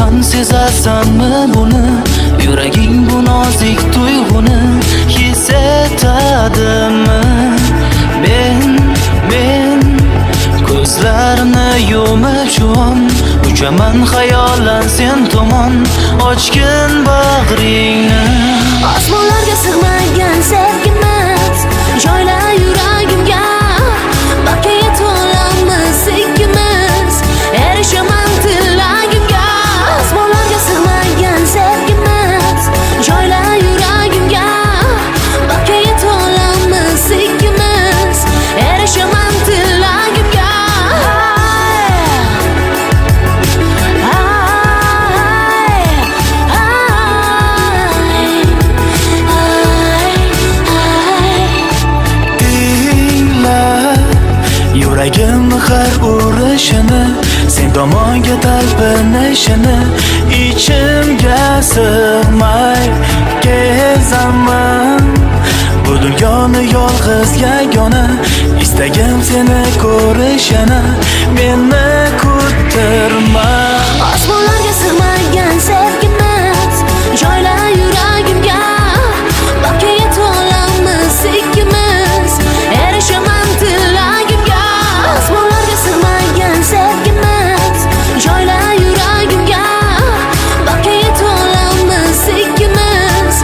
ham sezasanmi buni? Yuraging bu nozik tuyg'uni his etadimi? Men ko'zlarimni yumib uchaman xayolan sen tomon, ochgin bag'ringni. Osmonlarga sig'magan sevgimiz joyla yuragimga, bakka yetolamiz ikkimiz, erishaman tilagimga. Osmonlarga sig'magan sevgimiz joyla yuragimga, bakka yetolamiz ikkimiz, erishaman tilagimga. Yuragim har urishini, sen tomonga talpinishini, ichimga sig'may kezaman. Bu dunyoni yolg'iz yagona, istagim seni ko'rish yana, meni kuttirma. Osmonlarga sig'magan sevgimiz joyla yuragimga, bakka yetolamiz ikkimiz, erishaman tilagimga. Osmonlarga sig'magan sevgimiz joyla yuragimga, bakka yetolamiz ikkimiz,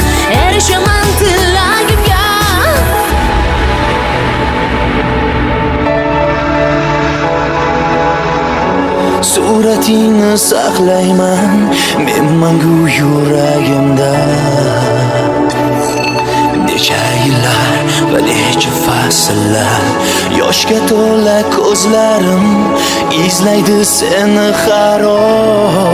erishaman tilagimga. Suratingni saqlayman men mangu yuragimda. Necha yillar va necha fasllar, yoshga to'la ko'zlarim izlaydi seni har oy.